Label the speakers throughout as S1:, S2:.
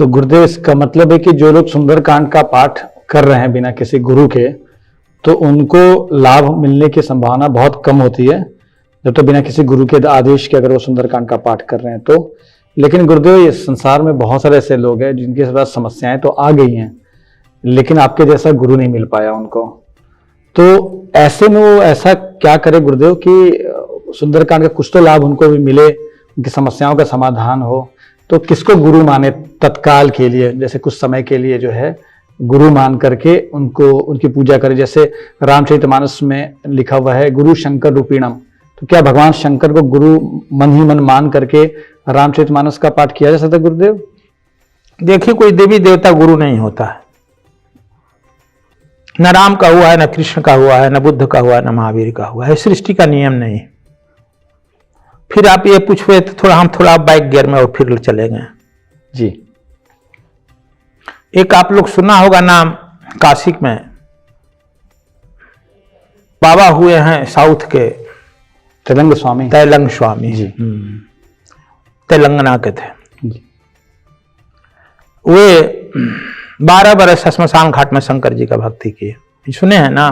S1: तो गुरुदेव, इसका मतलब है कि जो लोग सुंदरकांड का पाठ कर रहे हैं बिना किसी गुरु के, तो उनको लाभ मिलने की संभावना बहुत कम होती है, जब तो बिना किसी गुरु के आदेश के अगर वो सुंदरकांड का पाठ कर रहे हैं तो। लेकिन गुरुदेव, ये संसार में बहुत सारे ऐसे लोग हैं जिनके साथ समस्याएं तो आ गई हैं, लेकिन आपके जैसा गुरु नहीं मिल पाया उनको। तो ऐसे में वो ऐसा क्या करे गुरुदेव कि सुंदरकांड का कुछ तो लाभ उनको भी मिले, उनकी समस्याओं का समाधान हो? तो किसको गुरु माने तत्काल के लिए, जैसे कुछ समय के लिए जो है गुरु मान करके उनको उनकी पूजा करे? जैसे रामचरितमानस में लिखा हुआ है गुरु शंकर रूपीणम, तो क्या भगवान शंकर को गुरु मन ही मन मान करके रामचरितमानस का पाठ किया जा सकता है गुरुदेव?
S2: देखिए, कोई देवी देवता गुरु नहीं होता है। न राम का हुआ है, न कृष्ण का हुआ है, न बुद्ध का हुआ है, न महावीर का हुआ है। सृष्टि का नियम नहीं। फिर आप ये पूछे तो हम थोड़ा बाइक गियर में और फिर चले गए
S1: जी।
S2: एक आप लोग सुना होगा नाम, काशी में बाबा हुए हैं साउथ के,
S1: तैलंग स्वामी।
S2: तैलंग स्वामी
S1: जी।
S2: तेलंगाना के थे जी। वे 12 बरस श्मशान घाट में शंकर जी का भक्ति किए। सुने हैं ना?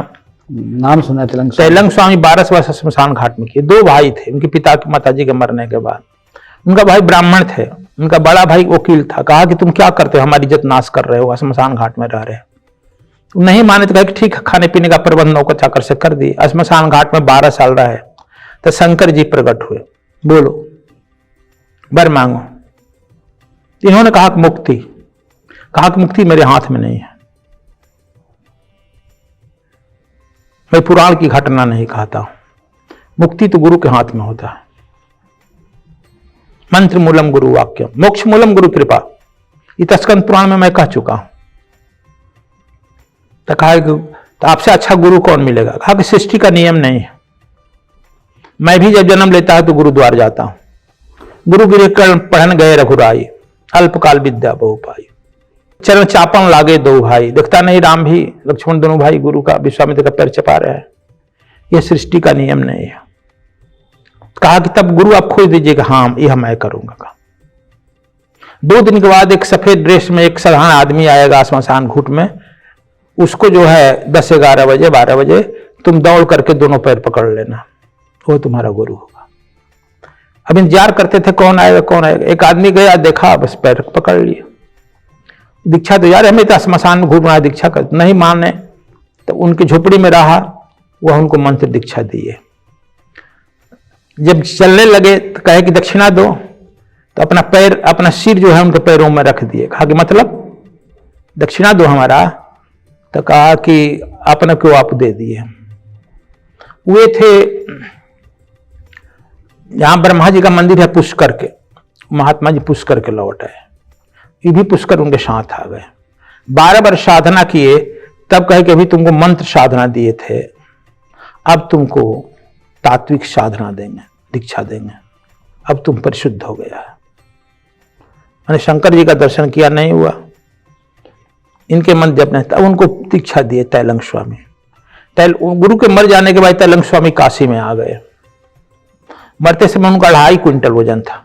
S1: नाम सुना है
S2: तैलंग स्वामी 12 वर्ष श्मशान घाट में किए। 2 भाई थे उनके पिता की माता जी के मरने के बाद। उनका भाई ब्राह्मण थे, उनका बड़ा भाई वकील था। कहा कि तुम क्या करते हो, हमारी इज्जत नाश कर रहे हो, श्मशान घाट में रह रहे हो। नहीं माने तो कहा कि ठीक है, खाने पीने का प्रबंध नौकर चाकर से कर दी। श्मशान घाट में 12 साल रहे तो शंकर जी प्रकट हुए। बोलो, वर मांगो। इन्होंने कहा कि मुक्ति। कहा कि मुक्ति मेरे हाथ में नहीं है, मैं पुराण की घटना नहीं कहता हूं, मुक्ति तो गुरु के हाथ में होता है। मंत्र मूलम गुरु वाक्यम, मोक्ष मूलम गुरु कृपा, ये स्कंद पुराण में मैं कह चुका हूं। तो कहा कि तो आपसे अच्छा गुरु कौन मिलेगा? कहा कि सृष्टि का नियम नहीं है। मैं भी जब जन्म लेता है तो गुरुद्वार जाता हूं। गुरु गिर पढ़न गए रघुराई, अल्पकाल विद्या बहु पाई। चरण चापन लागे 2 भाई, देखता नहीं राम भी लक्ष्मण दोनों भाई गुरु का विश्वामित्र का पैर चपा रहे हैं। यह सृष्टि का नियम नहीं है। कहा कि तब गुरु आप खोज दीजिएगा। हाँ, यह मैं करूंगा। 2 दिन के बाद एक सफेद ड्रेस में एक साधारण आदमी आएगा श्मशान घाट में। उसको जो है 10-11 बजे 12 बजे तुम दौड़ करके दोनों पैर पकड़ लेना, वो तुम्हारा गुरु होगा। अब इंतजार करते थे कौन आएगा कौन आएगा। एक आदमी गया, देखा, बस पैर पकड़ लिए। दीक्षा तो यार हमें तो श्मशान में घूमना है, दीक्षा कर। नहीं माने तो उनकी झोपड़ी में रहा, वह उनको मंत्र दीक्षा दिए। जब चलने लगे तो कहे कि दक्षिणा दो, तो अपना पैर अपना सिर जो है उनके पैरों में रख दिए। कहा कि मतलब दक्षिणा दो हमारा? तो कहा कि अपने को आप दे दिए। वे थे यहां ब्रह्मा जी का मंदिर है पुष्कर के, महात्मा जी पुष्कर के लौट आए। ये भी पुष्कर उनके साथ आ गए। 12 वर्ष साधना किए, तब कहे कि अभी तुमको मंत्र साधना दिए थे, अब तुमको तात्विक साधना देंगे, दीक्षा देंगे, अब तुम परिशुद्ध हो गया है। मैंने शंकर जी का दर्शन किया, नहीं हुआ। इनके मन जब नहीं, तब उनको दीक्षा दिए तैलंग स्वामी। गुरु के मर जाने के बाद तैलंग स्वामी काशी में आ गए। मरते समय उनका 2.5 क्विंटल वजन था।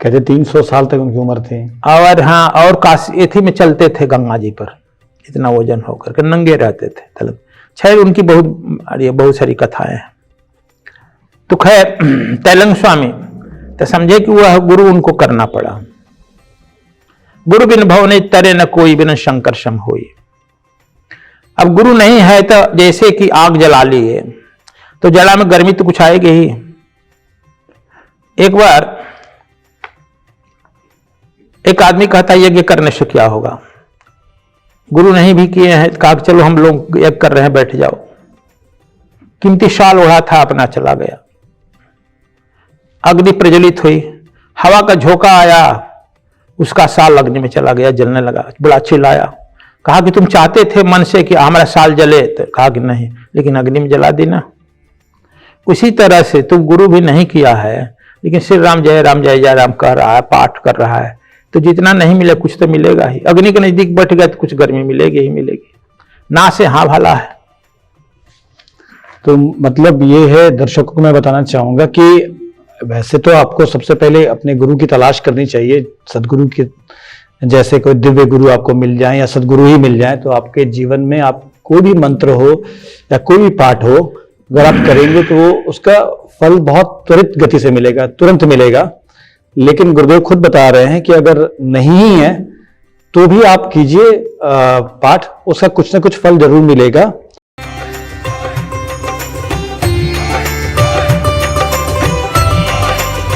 S1: कहते 300 साल तक उनकी उम्र थी।
S2: और हाँ, और काशी एथी में चलते थे गंगा जी पर, इतना वजन होकर के नंगे रहते थे तलब। खैर उनकी बहुत सारी कथाएं हैं। तो खैर तैलंग स्वामी तो समझे कि वह गुरु उनको करना पड़ा। गुरु बिन भवने तरे न कोई, बिन शंकर सम होई। अब गुरु नहीं है तो जैसे कि आग जला लिए, तो जला में गर्मी तो कुछ आएगी ही। एक बार एक आदमी कहता यज्ञ करने से क्या होगा, गुरु नहीं भी किए हैं। कहा चलो हम लोग यज्ञ कर रहे हैं, बैठ जाओ। कीमती शाल ओढ़ा था, अपना चला गया। अग्नि प्रज्वलित हुई, हवा का झोंका आया, उसका साल अग्नि में चला गया, जलने लगा। बड़ा चिल्लाया। कहा कि तुम चाहते थे मन से कि हमारा साल जले? तो कहा कि नहीं, लेकिन अग्नि में जला देना। उसी तरह से तुम गुरु भी नहीं किया है, लेकिन श्री राम जय जय राम कह रहा है, पाठ कर रहा है, तो जितना नहीं मिले कुछ तो मिलेगा ही। अग्नि के नजदीक बैठ गया तो कुछ गर्मी मिलेगी ही मिलेगी। ना से हाँ भला है।
S1: तो मतलब ये है, दर्शकों को मैं बताना चाहूंगा कि वैसे तो आपको सबसे पहले अपने गुरु की तलाश करनी चाहिए। सदगुरु के जैसे कोई दिव्य गुरु आपको मिल जाए या सदगुरु ही मिल जाए तो आपके जीवन में आप कोई भी मंत्र हो या कोई भी पाठ हो, अगर आप करेंगे तो वो उसका फल बहुत त्वरित गति से मिलेगा, तुरंत मिलेगा। लेकिन गुरुदेव खुद बता रहे हैं कि अगर नहीं है तो भी आप कीजिए पाठ, उसका कुछ ना कुछ फल जरूर मिलेगा।